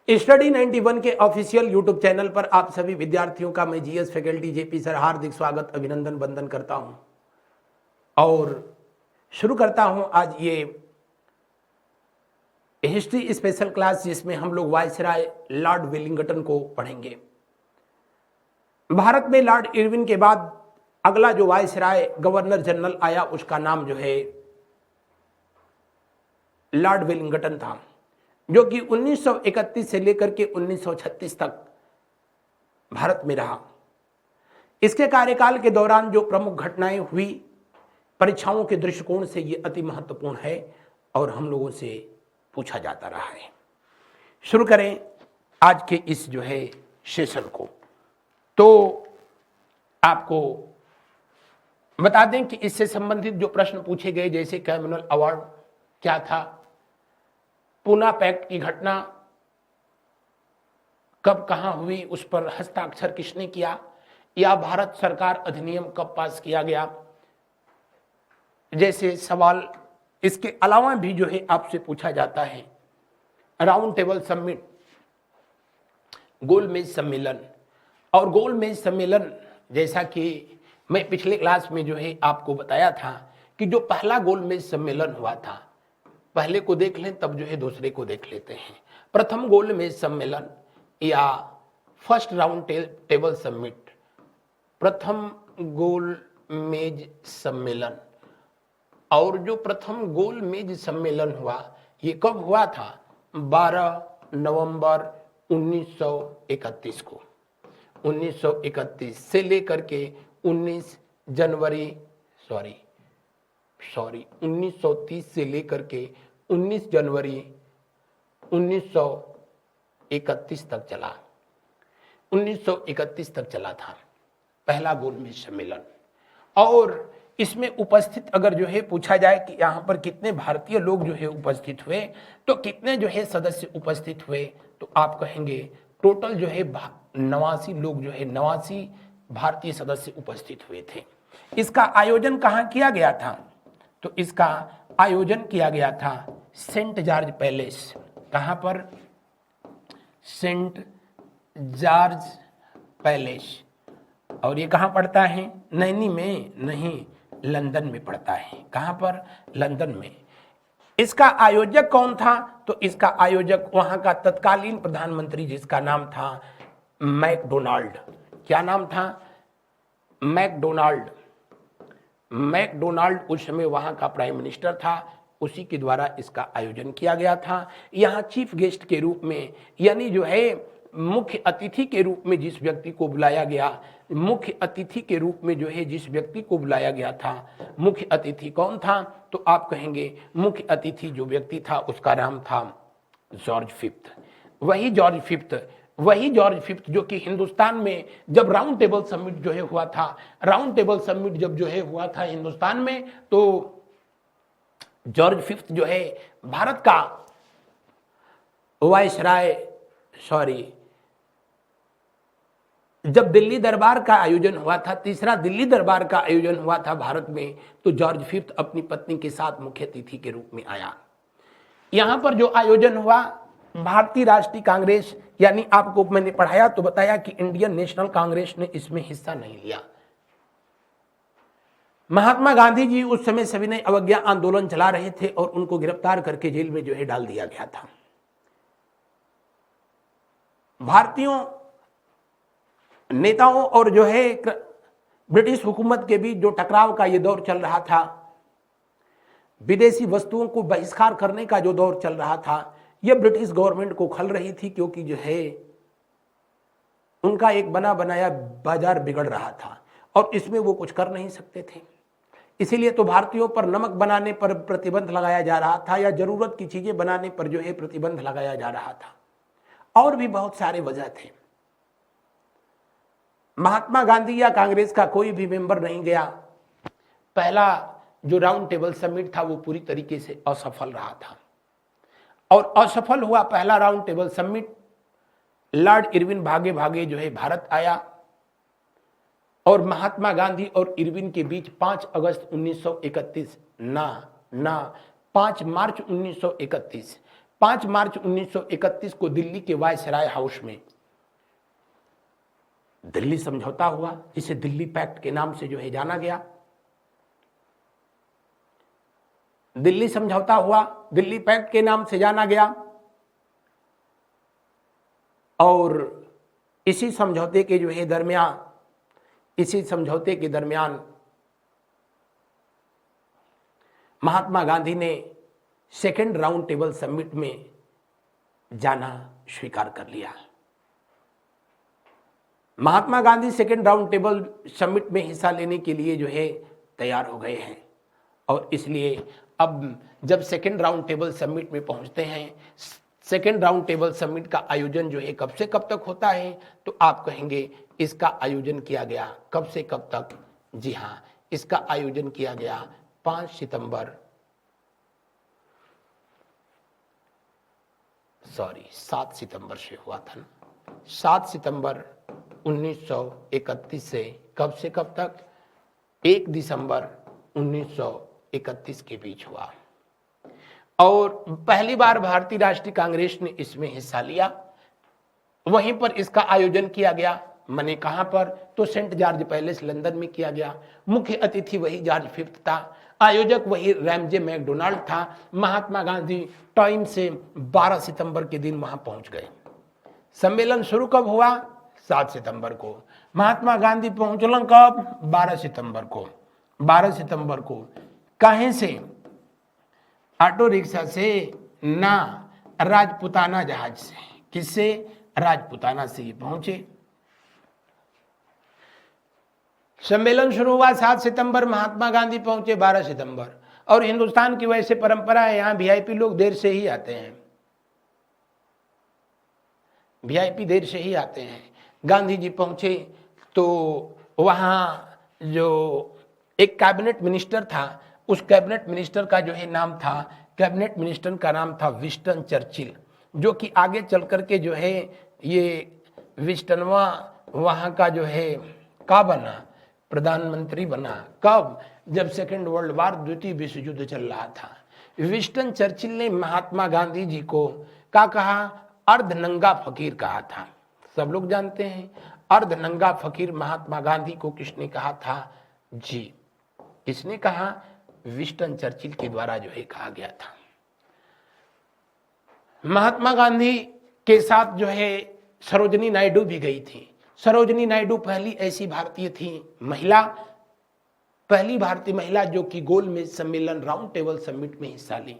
Study 91 के official YouTube channel पर आप सभी विद्यार्थियों का मैं जीएस फैकल्टी जेपी सर हार्दिक स्वागत अभिनंदन वंदन करता हूं और शुरू करता हूं आज ये हिस्ट्री स्पेशल क्लास जिसमें हम लोग वायसराय लॉर्ड वेलिंगटन को पढ़ेंगे। भारत में लॉर्ड इरविन के बाद अगला जो वायसराय गवर्नर जनरल आया उसका नाम जो है लॉर्ड वेलिंगटन था, जो कि 1931 से लेकर के 1936 तक भारत में रहा। इसके कार्यकाल के दौरान जो प्रमुख घटनाएं हुई परीक्षाओं के दृष्टिकोण से ये अति महत्वपूर्ण है और हम लोगों से पूछा जाता रहा है। शुरू करें आज के इस जो है सेशन को। तो आपको बता दें कि इससे संबंधित जो प्रश्न पूछे गए, जैसे कम्युनल अवार्ड क्या था, पूना पैक्ट की घटना कब कहां हुई, उस पर हस्ताक्षर किसने किया, या भारत सरकार अधिनियम कब पास किया गया, जैसे सवाल इसके अलावा भी जो है आपसे पूछा जाता है। राउंड टेबल समिट, गोलमेज सम्मेलन, और गोलमेज सम्मेलन जैसा कि मैं पिछले क्लास में जो है आपको बताया था कि जो पहला गोलमेज सम्मेलन हुआ था, पहले को देख लें तब जो है दूसरे को देख लेते हैं। प्रथम गोलमेज सम्मेलन या फर्स्ट राउंड टेबल समिट, प्रथम गोलमेज सम्मेलन, और जो प्रथम गोलमेज सम्मेलन हुआ ये कब हुआ था? 12 नवंबर 1931 को। 1931 से लेकर के 1930 से लेकर के 19 जनवरी 1931 तक चला। 1931 तक चला था पहला गोलमेज सम्मेलन। और इसमें उपस्थित अगर जो है पूछा जाए कि यहाँ पर कितने भारतीय लोग जो है उपस्थित हुए, तो कितने जो है सदस्य उपस्थित हुए, तो आप कहेंगे टोटल जो है 89 लोग जो है 89 भारतीय सदस्य उपस्थित हुए थे। इसका आयोजन कहाँ किया गया था? तो इसका आयोजन किया गया था सेंट जॉर्ज पैलेस। कहाँ पर? Saint George palace. और ये कहाँ पड़ता है? नैनी में नहीं, लंदन में पड़ता है। कहाँ पर? लंदन में। इसका आयोजक कौन था? तो इसका आयोजक वहां का तत्कालीन प्रधानमंत्री जिसका नाम था मैकडोनाल्ड। क्या नाम था? मैकडोनाल्ड। मैकडोनाल्ड उस समय वहां का प्राइम मिनिस्टर था, उसी के द्वारा इसका आयोजन किया गया था। यहाँ चीफ गेस्ट के रूप में, यानी जो है मुख्य अतिथि के रूप में जिस व्यक्ति को बुलाया गया, मुख्य अतिथि के रूप में जो है जिस व्यक्ति को बुलाया गया था, मुख्य अतिथि कौन था? तो आप कहेंगे मुख्य अतिथि जो व्यक्ति था उसका नाम था जॉर्ज फिफ्थ। वही जॉर्ज फिफ्थ जो कि हिंदुस्तान में जब राउंड टेबल समिट जो है हुआ था, राउंड टेबल समिट जब जो है हुआ था हिंदुस्तान में, तो जॉर्ज फिफ्थ जो है भारत का जब दिल्ली दरबार का आयोजन हुआ था, तीसरा दिल्ली दरबार का आयोजन हुआ था भारत में, तो जॉर्ज फिफ्थ अपनी पत्नी के साथ मुख्य अतिथि के रूप में आया। यहां पर जो आयोजन हुआ, भारतीय राष्ट्रीय कांग्रेस, यानी आपको मैंने पढ़ाया तो बताया कि इंडियन नेशनल कांग्रेस ने इसमें हिस्सा नहीं लिया। महात्मा गांधी जी उस समय सविनय अवज्ञा आंदोलन चला रहे थे और उनको गिरफ्तार करके जेल में जो है डाल दिया गया था। भारतीयों नेताओं और जो है ब्रिटिश हुकूमत के बीच जो टकराव का ये दौर चल रहा था, विदेशी वस्तुओं को बहिष्कार करने का जो दौर चल रहा था, ये ब्रिटिश गवर्नमेंट को खल रही थी, क्योंकि जो है उनका एक बना बनाया बाजार बिगड़ रहा था और इसमें वो कुछ कर नहीं सकते थे। इसीलिए तो भारतीयों पर नमक बनाने पर प्रतिबंध लगाया जा रहा था, या जरूरत की चीजें बनाने पर जो है प्रतिबंध लगाया जा रहा था, और भी बहुत सारे वजह थे। महात्मा गांधी या कांग्रेस का कोई भी मेंबर नहीं गया। पहला जो राउंड टेबल समिट था वो पूरी तरीके से असफल रहा था, और असफल हुआ पहला round table summit. Lord Irwin भागे भागे जो है भारत आया, और महात्मा गांधी और इरविन के बीच 5 अगस्त 1931 5 मार्च 1931 5 मार्च 1931 को दिल्ली के वायसराय हाउस में दिल्ली समझौता हुआ, जिसे दिल्ली पैक्ट के नाम से जो है जाना गया। दिल्ली समझौता हुआ, दिल्ली पैक्ट के नाम से जाना गया। और इसी समझौते के जो है दरमियान महात्मा गांधी ने सेकेंड राउंड टेबल समिट में जाना स्वीकार कर लिया। Mahatma Gandhi second round table summit में हिस्सा लेने के लिए जो है तैयार हो गए हैं। और इसलिए अब जब सेकेंड राउंड टेबल समिट में पहुंचते हैं, सेकेंड राउंड टेबल समिट का आयोजन जो है कब से कब तक होता है, तो आप कहेंगे इसका आयोजन किया गया कब से कब तक। जी हाँ, इसका आयोजन किया गया 7 सितंबर से हुआ था ना, 7 सितंबर 1931 से कब तक 1 दिसंबर 1931 के बीच हुआ। और पहली बार भारतीय राष्ट्रीय कांग्रेस ने इसमें हिस्सा लिया। वहीं पर इसका आयोजन किया गया, मैंने कहां पर, तो सेंट जॉर्ज पैलेस लंदन में किया गया। मुख्य अतिथि वही जॉर्ज फिफ्थ था, आयोजक वही रैमजे मैकडोनाल्ड था। महात्मा गांधी टाइम से 12 सितंबर के दिन वहां पहुंच गए। सम्मेलन शुरू कब हुआ? 7 सितंबर को। महात्मा गांधी पहुंचलन कब? 12 सितंबर को। 12 सितंबर को कहीं से? ऑटो रिक्शा से ना, राजपुताना जहाज से। किससे? राजपुताना से ये पहुंचे। सम्मेलन शुरू हुआ 7 सितंबर, महात्मा गांधी पहुंचे 12 सितंबर। और हिंदुस्तान की वैसे परंपरा है, यहां वीआईपी लोग देर से ही आते हैं, वीआईपी देर से ही आते हैं। गांधी जी पहुंचे तो वहां जो एक कैबिनेट मिनिस्टर था, उस कैबिनेट मिनिस्टर का जो है नाम था, कैबिनेट मिनिस्टर का नाम था विंस्टन चर्चिल, जो कि आगे चल करके जो है ये विंस्टनवा वहां का जो है का बना, प्रधानमंत्री बना। कब? जब सेकेंड वर्ल्ड वार, द्वितीय विश्व युद्ध चल रहा था। विंस्टन चर्चिल ने महात्मा गांधी जी को क्या कहा? अर्धनंगा फकीर कहा था। सब लोग जानते हैं अर्धनंगा फकीर महात्मा गांधी को किसने कहा था? जी, किसने कहा? विंस्टन चर्चिल के द्वारा जो है कहा गया था। महात्मा गांधी के साथ जो है सरोजिनी नायडू भी गई थी। सरोजिनी नायडू पहली ऐसी भारतीय थी महिला, पहली भारतीय महिला जो कि गोलमेज सम्मेलन राउंड टेबल समिट में हिस्सा ली।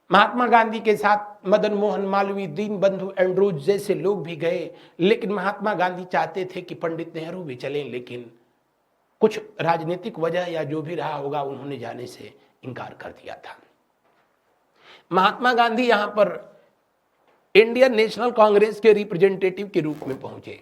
महात्मा गांधी के साथ मदन मोहन मालवीय, दीनबंधु एंड्रूज जैसे लोग भी गए, लेकिन महात्मा गांधी चाहते थे कि पंडित नेहरू भी चलें, लेकिन कुछ राजनीतिक वजह या जो भी रहा होगा, उन्होंने जाने से इनकार कर दिया था। महात्मा गांधी यहां पर इंडियन नेशनल कांग्रेस के रिप्रेजेंटेटिव के रूप में पहुंचे।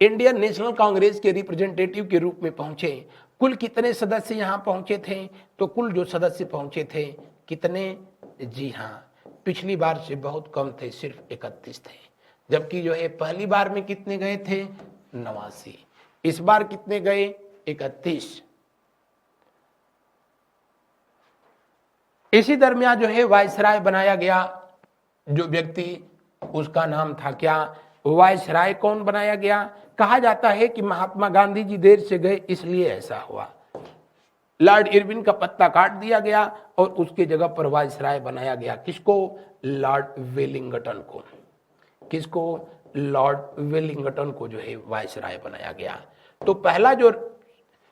इंडियन नेशनल कांग्रेस के रिप्रेजेंटेटिव के रूप में पहुंचे। कुल कितने सदस्य यहां पहुंचे थे? तो कुल जो सदस्य पहुंचे थे कितने? जी हाँ, पिछली बार से बहुत कम थे, सिर्फ 31 थे। जबकि जो है पहली बार में कितने गए थे? 89। इस बार कितने गए? 31। इसी दरमियान जो है वायसराय बनाया गया। जो व्यक्ति, उसका नाम था क्या? वायसराय कौन बनाया गया? कहा जाता है कि महात्मा गांधी जी देर से गए, इसलिए ऐसा हुआ। लॉर्ड इरविन का पत्ता काट दिया गया और उसके जगह पर वायसराय बनाया गया। किसको? लॉर्ड वेलिंगटन को। किसको? लॉर्ड वेलिंगटन को जो है वायसराय बनाया गया। तो पहला जो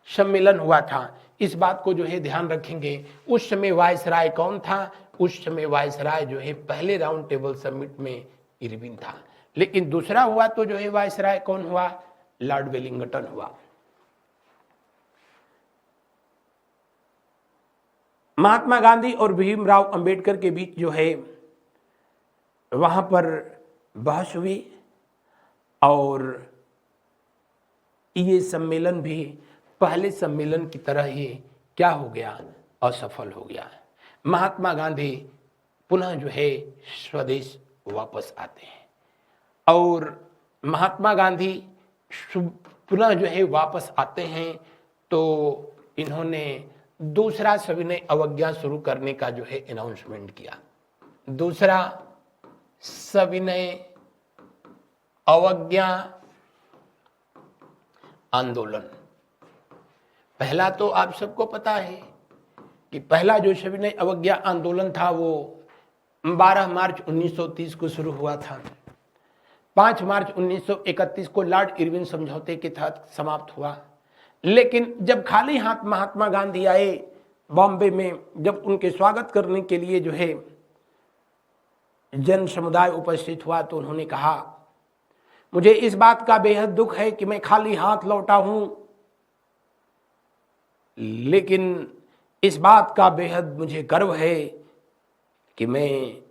सम्मेलन हुआ था, इस बात को जो है ध्यान रखेंगे। उस समय वायसराय कौन था? उस समय वायसराय जो है पहले राउंड टेबल समिट में इरविन था, लेकिन दूसरा हुआ तो जो है वायसराय कौन हुआ? लॉर्ड वेलिंगटन हुआ। महात्मा गांधी और भीमराव अंबेडकर के बीच जो है वहां पर बहस हुई और ये सम्मेलन भी पहले सम्मेलन की तरह ही क्या हो गया? असफल हो गया। महात्मा गांधी पुनः जो है स्वदेश वापस आते हैं और महात्मा गांधी पुनः जो है वापस आते हैं तो इन्होंने दूसरा सविनय अवज्ञा शुरू करने का जो है अनाउंसमेंट किया। दूसरा सविनय अवज्ञा आंदोलन। पहला तो आप सबको पता है कि पहला जो सविनय अवज्ञा आंदोलन था वो 12 मार्च 1930 को शुरू हुआ था। 5 मार्च 1931 को लॉर्ड इरविन समझौते के तहत समाप्त हुआ। लेकिन जब खाली हाथ महात्मा गांधी आए बॉम्बे में, जब उनके स्वागत करने के लिए जो है जन समुदाय उपस्थित हुआ, तो उन्होंने कहा, मुझे इस बात का बेहद दुख है कि मैं खाली हाथ लौटा हूं, लेकिन इस बात का बेहद मुझे गर्व है कि मैं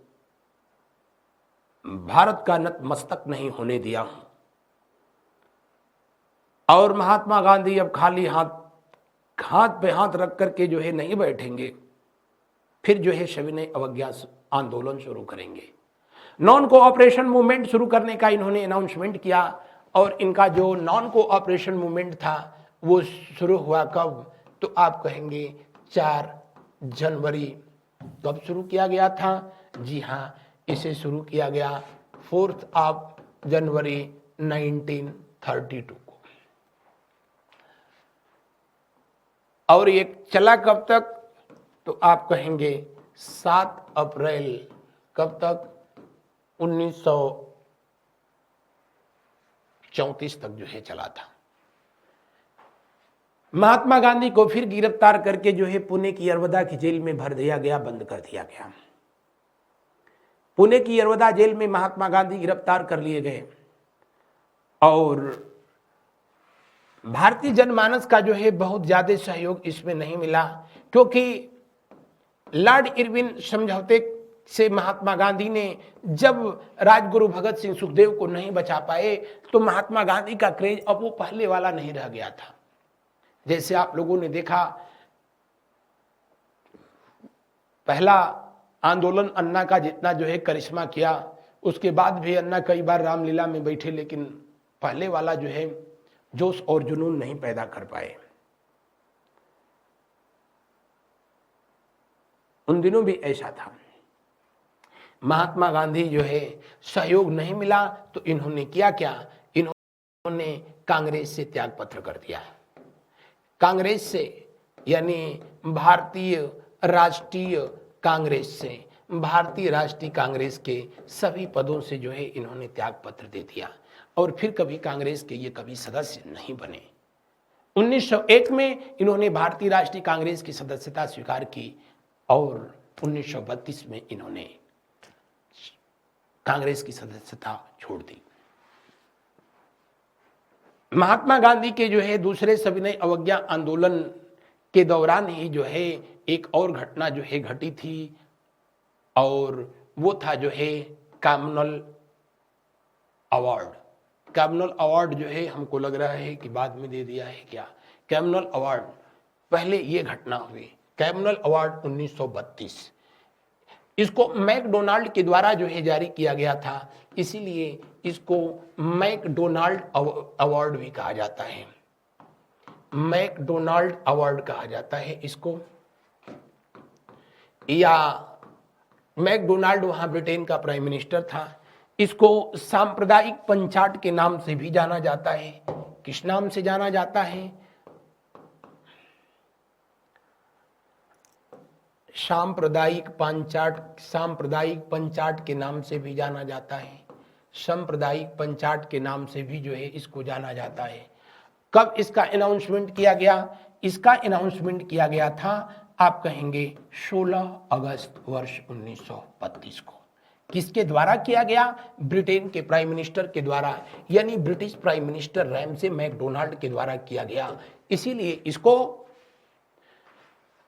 भारत का नतमस्तक नहीं होने दिया हूं। और महात्मा गांधी अब खाली हाथ पे हाथ रख करके जो है नहीं बैठेंगे, फिर जो है सविनय अवज्ञा आंदोलन शुरू करेंगे। नॉन कोऑपरेशन मूवमेंट शुरू करने का इन्होंने अनाउंसमेंट किया। और इनका जो नॉन कोऑपरेशन मूवमेंट था वो शुरू हुआ कब, तो आप कहेंगे 4 जनवरी। कब शुरू किया गया था? जी हाँ, इसे शुरू किया गया 4 जनवरी 1932 को। और ये चला कब तक, तो आप कहेंगे 7 अप्रैल। कब तक? 1934 तक जो है चला था। महात्मा गांधी को फिर गिरफ्तार करके जो है पुणे की यरवदा की जेल में भर दिया गया, बंद कर दिया गया। पुणे की यरवदा जेल में महात्मा गांधी गिरफ्तार कर लिए गए। और भारतीय जनमानस का जो है बहुत ज्यादा सहयोग इसमें नहीं मिला, क्योंकि लॉर्ड इरविन समझौते से महात्मा गांधी ने जब राजगुरु भगत सिंह सुखदेव को नहीं बचा पाए, तो महात्मा गांधी का क्रेज अब वो पहले वाला नहीं रह गया था। जैसे आप लोगों ने देखा, पहला आंदोलन अन्ना का जितना जो है करिश्मा किया, उसके बाद भी अन्ना कई बार रामलीला में बैठे, लेकिन पहले वाला जो है जोश और जुनून नहीं पैदा कर पाए। उन दिनों भी ऐसा था। महात्मा गांधी जो है सहयोग नहीं मिला, तो इन्होंने किया क्या, इन्होंने कांग्रेस से त्याग पत्र कर दिया। कांग्रेस से, यानी भारतीय राष्ट्रीय कांग्रेस से, भारतीय राष्ट्रीय कांग्रेस के सभी पदों से जो है इन्होंने त्याग पत्र दे दिया। और फिर कभी कांग्रेस के ये कभी सदस्य नहीं बने। 1901 में इन्होंने भारतीय राष्ट्रीय कांग्रेस की सदस्यता स्वीकार की और 1932 में इन्होंने कांग्रेस की सदस्यता छोड़ दी। महात्मा गांधी के जो है दूसरे सविनय अवज्ञा आंदोलन के दौरान ही जो है एक और घटना जो है घटी थी, और वो था जो है कम्युनल अवार्ड। कम्युनल अवार्ड जो है हमको लग रहा है कि बाद में दे दिया है क्या। कम्युनल अवार्ड, पहले ये घटना हुई। कम्युनल अवार्ड 1932, इसको मैकडोनाल्ड के द्वारा जो है जारी किया गया था, इसीलिए इसको मैकडोनाल्ड अवार्ड भी कहा जाता है। मैकडोनाल्ड अवार्ड कहा जाता है इसको, या मैकडोनाल्ड वहां ब्रिटेन का प्राइम मिनिस्टर था। इसको सांप्रदायिक पंचाट के नाम से भी जाना जाता है। किस नाम से जाना जाता है? सांप्रदायिक पंचाट के नाम से भी जाना जाता है। सांप्रदायिक पंचाट के नाम से भी जो है इसको जाना जाता है। कब इसका अनाउंसमेंट किया गया? इसका अनाउंसमेंट किया गया था, आप कहेंगे 16 अगस्त वर्ष 1932 को। किसके द्वारा किया गया? ब्रिटेन के प्राइम मिनिस्टर के द्वारा, यानी British prime minister Ramsay MacDonald के द्वारा किया गया। इसीलिए इसको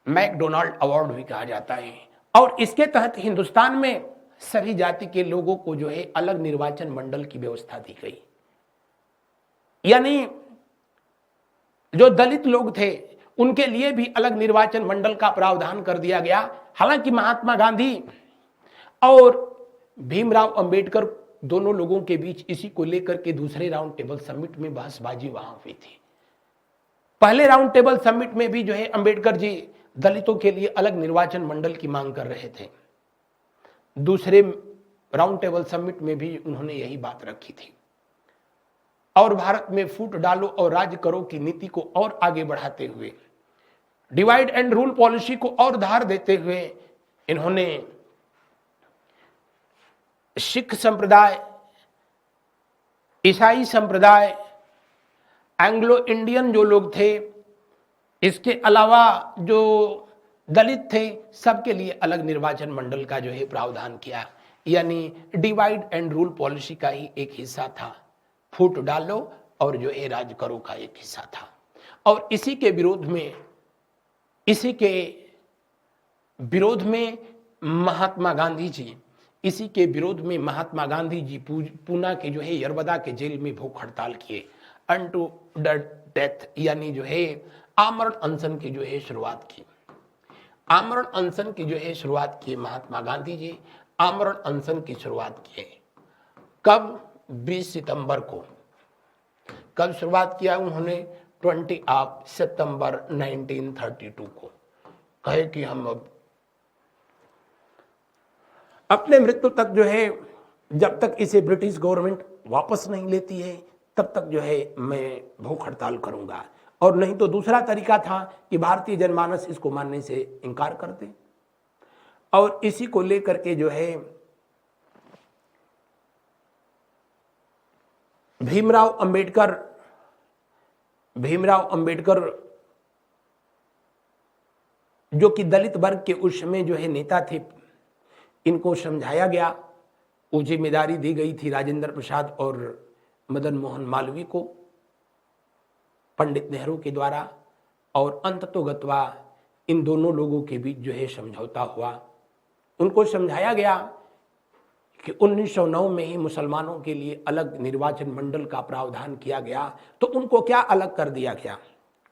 मैकडोनाल्ड अवार्ड भी कहा जाता है। और इसके तहत हिंदुस्तान में सभी जाति के लोगों को जो है अलग निर्वाचन मंडल की व्यवस्था दी गई। यानी जो दलित लोग थे उनके लिए भी अलग निर्वाचन मंडल का प्रावधान कर दिया गया। हालांकि महात्मा गांधी और भीमराव अंबेडकर दोनों लोगों के बीच इसी को लेकर के दूसरे राउंड टेबल समिट में बहसबाजी वहां हुई थी। पहले राउंड टेबल समिट में भी जो है अंबेडकर जी दलितों के लिए अलग निर्वाचन मंडल की मांग कर रहे थे। दूसरे राउंड टेबल समिट में भी उन्होंने यही बात रखी थी। और भारत में फूट डालो और राज करो की नीति को और आगे बढ़ाते हुए, डिवाइड एंड रूल पॉलिसी को और धार देते हुए इन्होंने सिख संप्रदाय, ईसाई संप्रदाय, एंग्लो इंडियन जो लोग थे, इसके अलावा जो दलित थे, सबके लिए अलग निर्वाचन मंडल का जो है प्रावधान किया। यानी डिवाइड एंड रूल पॉलिसी का ही एक हिस्सा था, फूट डालो और जो है राज करो का एक हिस्सा था। और इसी के विरोध में महात्मा गांधी जी पूना के जो है यरवदा के जेल में भूख हड़ताल किए, अनटू द डेथ, यानी जो है आमरण अनशन की जो है शुरुआत की। आमरण अनशन की जो है शुरुआत की महात्मा गांधी जी आमरण अनशन की शुरुआत किए। कब? 20 सितंबर को। कब शुरुआत किया उन्होंने? 20 सितंबर 1932 को। कहे कि हम अब अपने मृत्यु तक जो है, जब तक इसे ब्रिटिश गवर्नमेंट वापस नहीं लेती है तब तक जो है मैं भूख हड़ताल करूंगा। और नहीं तो दूसरा तरीका था कि भारतीय जनमानस इसको मानने से इनकार कर दे। और इसी को लेकर के जो है भीमराव अंबेडकर जो कि दलित वर्ग के उस समय जो है नेता थे, इनको समझाया गया, वो जिम्मेदारी दी गई थी राजेंद्र प्रसाद और मदन मोहन मालवीय को पंडित नेहरू के द्वारा। और अंततोगत्वा इन दोनों लोगों के बीच जो है समझौता हुआ। उनको समझाया गया कि 1909 में ही मुसलमानों के लिए अलग निर्वाचन मंडल का प्रावधान किया गया, तो उनको क्या अलग कर दिया गया?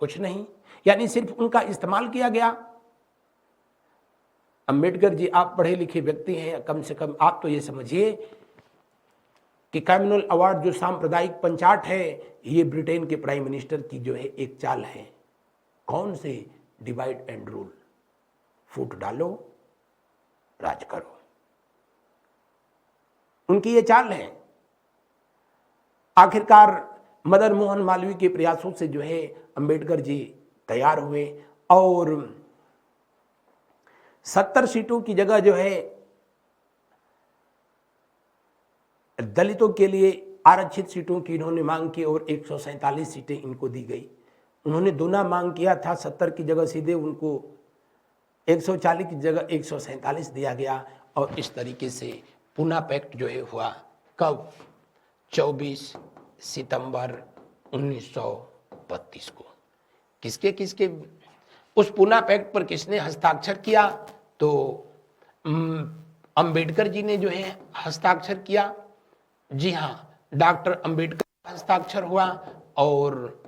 कुछ नहीं, यानी सिर्फ उनका इस्तेमाल किया गया। अंबेडकर जी, आप पढ़े लिखे व्यक्ति हैं, कम से कम आप तो ये समझिए कि कम्युनल अवार्ड जो सांप्रदायिक पंचाट है, ये ब्रिटेन के प्राइम मिनिस्टर की जो है एक चाल है। कौन से? डिवाइड एंड रूल, फूट डालो राज करो, उनकी ये चाल है। आखिरकार मदन मोहन मालवीय के प्रयासों से जो है अंबेडकर जी तैयार हुए और 70 सीटों की जगह जो है दलितों के लिए आरक्षित सीटों की इन्होंने मांग की और 147 सीटें इनको दी गई। उन्होंने दोना मांग किया था, 70 की जगह सीधे उनको 140 की जगह 147 दिया गया। और इस तरीके से पूना पैक्ट जो है हुआ। कब? 24 सितंबर 1932 को। किसके उस पूना पैक्ट पर किसने हस्ताक्षर किया? तो अंबेडकर जी ने जो है हस्ताक्षर किया। जी हाँ, डॉक्टर अंबेडकर का हस्ताक्षर हुआ। और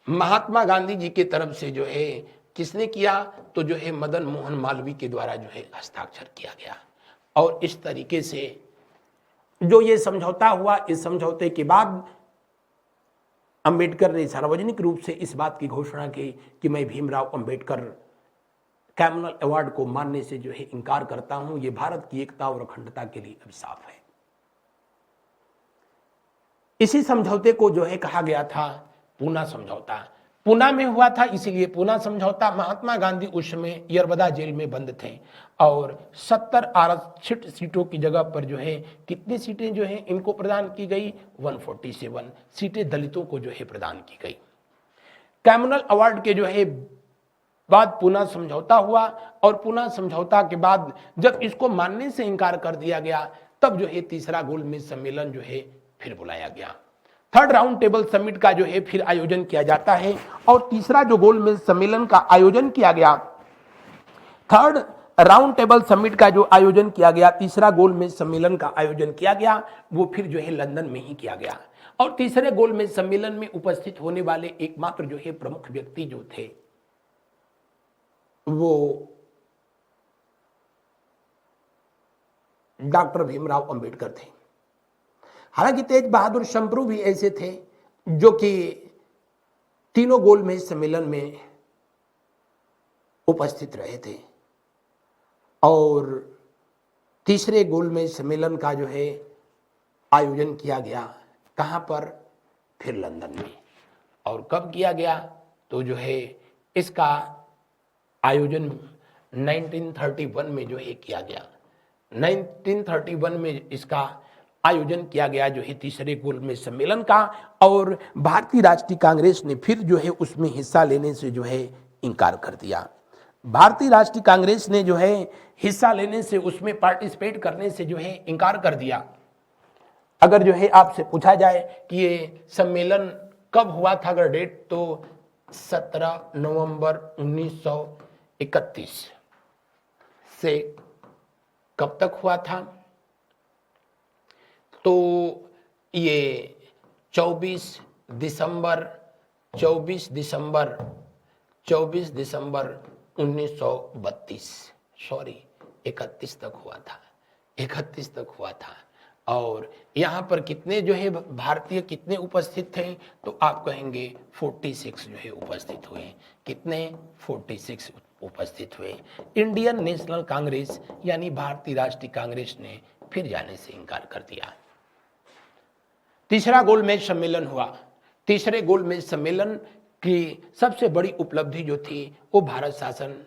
महात्मा गांधी जी की तरफ से जो है किसने किया? तो जो है मदन मोहन मालवीय के द्वारा जो है हस्ताक्षर किया गया। और इस तरीके से जो ये समझौता हुआ, इस समझौते के बाद अंबेडकर ने सार्वजनिक रूप से इस बात की घोषणा की कि मैं भीमराव अंबेडकर कम्युनल अवार्ड को मानने से जो है इनकार करता हूं। ये भारत की एकता और अखंडता के लिए अभिशाप है। इसी समझौते को जो है कहा गया था पूना समझौता। पूना में हुआ था, इसीलिए पूना समझौता। महात्मा गांधी उस समय यरवदा जेल में बंद थे और 70 आरक्षित सीटों की जगह पर जो है कितनी सीटें जो है इनको प्रदान की गई? 147 सीटें दलितों को जो है प्रदान की गई। कम्युनल अवार्ड के जो है बाद पूना समझौता हुआ और पूना समझौता के बाद जब इसको मानने से इनकार कर दिया गया, तब जो है तीसरा गोलमेज सम्मेलन जो है फिर बुलाया गया। थर्ड राउंड टेबल समिट का जो है फिर आयोजन किया जाता है। और तीसरा जो गोलमेज सम्मेलन का आयोजन किया गया, थर्ड राउंड टेबल समिट का जो आयोजन किया गया, तीसरा गोलमेज सम्मेलन का आयोजन किया गया, वो फिर जो है लंदन में ही किया गया। और तीसरे गोलमेज सम्मेलन में उपस्थित होने वाले एकमात्र जो है प्रमुख व्यक्ति जो थे वो डॉक्टर भीमराव अंबेडकर थे। हालांकि तेज बहादुर शंप्रू भी ऐसे थे जो कि तीनों गोलमेज सम्मेलन में उपस्थित रहे थे। और तीसरे गोलमेज सम्मेलन का जो है आयोजन किया गया। कहाँ पर? फिर लंदन में। और कब किया गया? तो जो है इसका आयोजन 1931 में जो है किया गया। 1931 में इसका आयोजन किया गया जो है तीसरे गोलमेज सम्मेलन का। और भारतीय राष्ट्रीय कांग्रेस ने फिर जो है उसमें हिस्सा लेने से जो है इनकार कर दिया। भारतीय राष्ट्रीय कांग्रेस ने जो है हिस्सा लेने से, उसमें पार्टिसिपेट करने से जो है इनकार कर दिया। अगर जो है आपसे पूछा जाए कि ये सम्मेलन कब हुआ था अगर डेट, तो 17 नवंबर 1931 से कब तक हुआ था? तो ये 24 दिसंबर 1932, सॉरी 31 तक हुआ था, 31 तक हुआ था। और यहाँ पर कितने जो है भारतीय कितने उपस्थित थे? तो आप कहेंगे 46 जो है उपस्थित हुए। कितने? 46 उपस्थित हुए। इंडियन नेशनल कांग्रेस यानी भारतीय राष्ट्रीय कांग्रेस ने फिर जाने से इनकार कर दिया। तीसरा गोलमेज सम्मेलन हुआ। तीसरे गोलमेज सम्मेलन की सबसे बड़ी उपलब्धि जो थी वो भारत शासन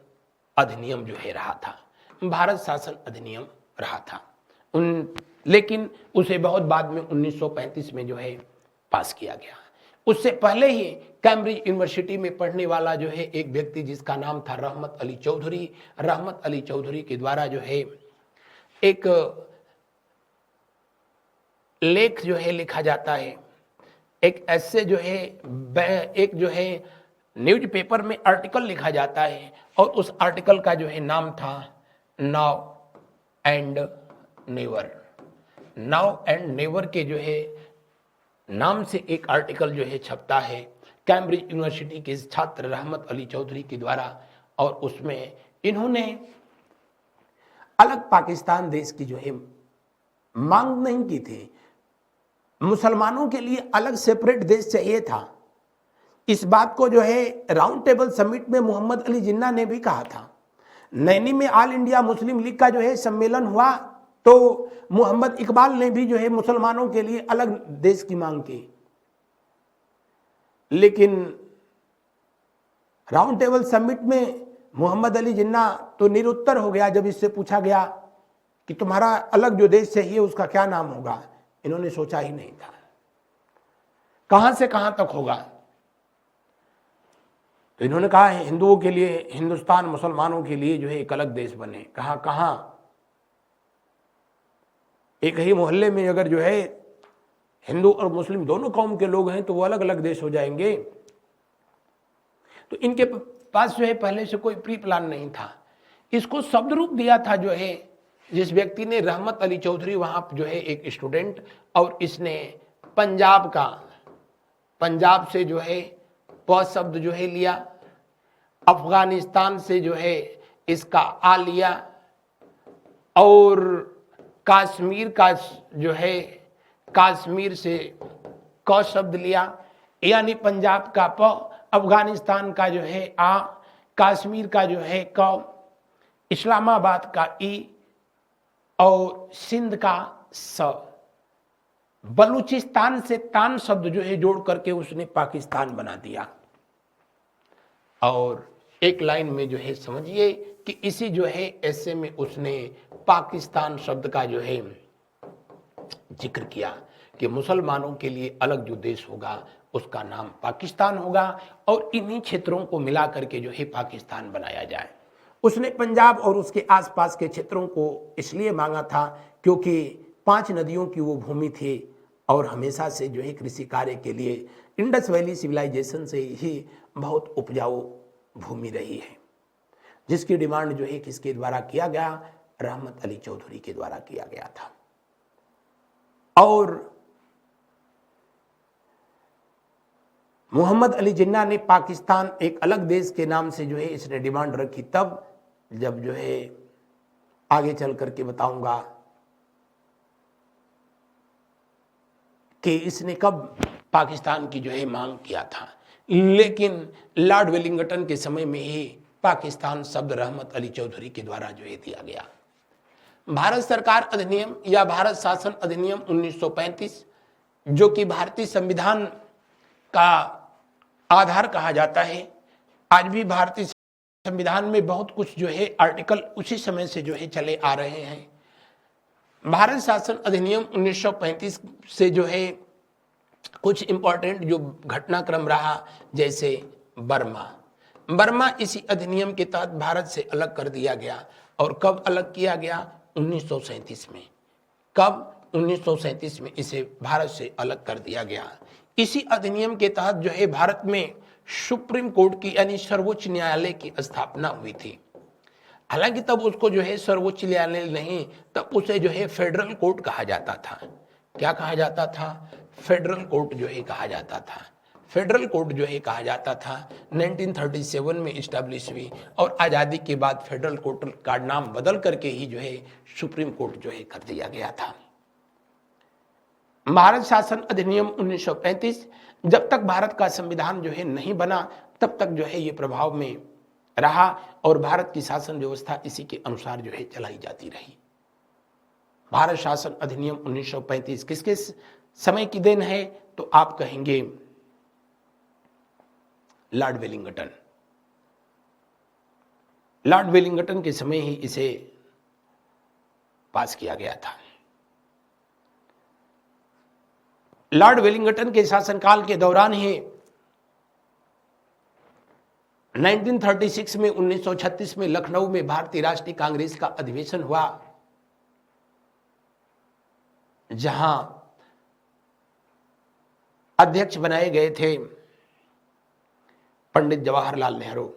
अधिनियम जो है रहा था। भारत शासन अधिनियम रहा था लेकिन उसे बहुत बाद में 1935 में जो है पास किया गया। उससे पहले ही कैम्ब्रिज यूनिवर्सिटी में पढ़ने वाला जो है एक व्यक्ति जिसका नाम था रहमत अली चौधरी, रहमत अली चौधरी के द्वारा जो है एक लेख जो है लिखा जाता है, एक ऐसे जो है एक जो है न्यूज़पेपर में आर्टिकल लिखा जाता है और उस आर्टिकल का जो है नाम था now and never. Now and never के जो है नाम से एक आर्टिकल जो है छपता है कैम्ब्रिज यूनिवर्सिटी के छात्र रहमत अली चौधरी के द्वारा। और उसमें इन्होंने अलग पाकिस्तान देश की जो है मांग नहीं की थी। मुसलमानों के लिए अलग सेपरेट देश चाहिए था। इस बात को जो है राउंड टेबल समिट में मोहम्मद अली जिन्ना ने भी कहा था। नैनी में ऑल इंडिया मुस्लिम लीग का जो है सम्मेलन हुआ तो मोहम्मद इकबाल ने भी जो है मुसलमानों के लिए अलग देश की मांग की। लेकिन राउंड टेबल समिट में मोहम्मद अली जिन्ना तो निरुत्तर हो गया जब इससे पूछा गया कि तुम्हारा अलग जो देश चाहिए उसका क्या नाम होगा। इन्होंने सोचा ही नहीं था कहां से कहां तक होगा। तो इन्होंने कहा हिंदुओं के लिए हिंदुस्तान, मुसलमानों के लिए जो है एक अलग देश बने। कहां कहां? एक ही मोहल्ले में अगर जो है हिंदू और मुस्लिम दोनों कौम के लोग हैं तो वो अलग अलग देश हो जाएंगे। तो इनके पास जो है पहले से कोई प्री प्लान नहीं था। इसको शब्द रूप दिया था जो है जिस व्यक्ति ने, रहमत अली चौधरी, वहां जो है एक स्टूडेंट, और इसने पंजाब से जो है प शब्द जो है लिया, अफगानिस्तान से जो है इसका आ लिया, और कश्मीर का जो है कश्मीर से क शब्द लिया, यानी पंजाब का प, अफगानिस्तान का जो है आ, कश्मीर का जो है क, इस्लामाबाद का ई और सिंध का स। बलूचिस्तान से तान शब्द जो है जोड़ करके उसने पाकिस्तान बना दिया। और एक लाइन में जो है समझिए कि इसी जो है ऐसे में उसने पाकिस्तान शब्द का जो है जिक्र किया कि मुसलमानों के लिए अलग जो देश होगा उसका नाम पाकिस्तान होगा और इन्हीं क्षेत्रों को मिला करके जो है पाकिस्तान बनाया जाए। उसने पंजाब और उसके आसपास के क्षेत्रों को इसलिए मांगा था क्योंकि 5 नदियों की वो भूमि थी और हमेशा से जो है कृषि कार्य के लिए इंडस वैली सिविलाइजेशन से ही बहुत उपजाऊ भूमि रही है, जिसकी डिमांड जो है किसके द्वारा किया गया? रहमत अली चौधरी के द्वारा किया गया था। और मोहम्मद अली जिन्ना ने पाकिस्तान एक अलग देश के नाम से जो है इसने डिमांड रखी, तब जब जो है आगे चल करके बताऊंगा कि इसने कब पाकिस्तान की जो है मांग किया था। लेकिन लॉर्ड वेलिंगटन के समय में ही पाकिस्तान शब्द रहमत अली चौधरी के द्वारा जो है दिया गया। भारत सरकार अधिनियम या भारत शासन अधिनियम 1935 जो कि भारतीय संविधान का आधार कहा जाता है। आज भी भारतीय संविधान में बहुत कुछ जो है आर्टिकल उसी समय से जो है चले आ रहे हैं। भारत शासन अधिनियम 1935 से जो है कुछ इंपॉर्टेंट जो घटनाक्रम रहा, जैसे बर्मा इसी अधिनियम के तहत भारत से अलग कर दिया गया। और कब अलग किया गया? 1937 में। कब? 1937 में इसे भारत से अलग कर दिया गया। इसी अधिनियम के तहत जो है भारत में सुप्रीम कोर्ट की यानी सर्वोच्च न्यायालय की स्थापना हुई थी। हालांकि तब उसको जो है सर्वोच्च न्यायालय नहीं, तब उसे जो है फेडरल कोर्ट कहा जाता था। क्या कहा जाता था? फेडरल कोर्ट जो है कहा जाता था। फेडरल कोर्ट जो है कहा जाता था। 1937 में इस्टेब्लिश हुई और आज़ादी के बाद फेडरल कोर्ट का नाम बदल करके ही जो है सुप्रीम कोर्ट जो है कर दिया गया था। भारत शासन अधिनियम 1935 जब तक भारत का संविधान जो है नहीं बना तब तक जो है ये प्रभाव में रहा और भारत की शासन व्यवस्था इसी के अनुसार जो है चलाई जाती रही। भारत शासन अधिनियम 1935 किसके समय की देन है? तो आप कहेंगे लॉर्ड वेलिंगटन। लॉर्ड वेलिंगटन के समय ही इसे पास किया गया था। लॉर्ड वेलिंगटन के शासनकाल के दौरान ही 1936 में 1936 में लखनऊ में भारतीय राष्ट्रीय कांग्रेस का अधिवेशन हुआ, जहां अध्यक्ष बनाए गए थे पंडित जवाहरलाल नेहरू।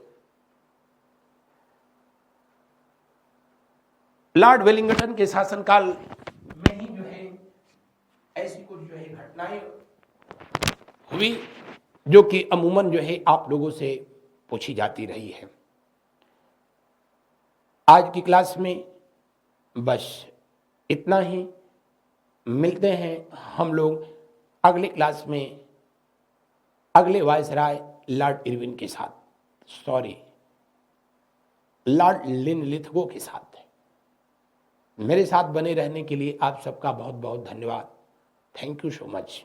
लॉर्ड वेलिंगटन के शासनकाल में ही जो है ऐसी कुछ जो है घटनाएं हुई जो कि अमूमन जो है आप लोगों से पूछी जाती रही है। आज की क्लास में बस इतना ही। मिलते हैं हम लोग अगले क्लास में अगले वायसराय लॉर्ड इरविन के साथ, लॉर्ड लिनलिथगो के साथ। मेरे साथ बने रहने के लिए आप सबका बहुत बहुत धन्यवाद। Thank you so much.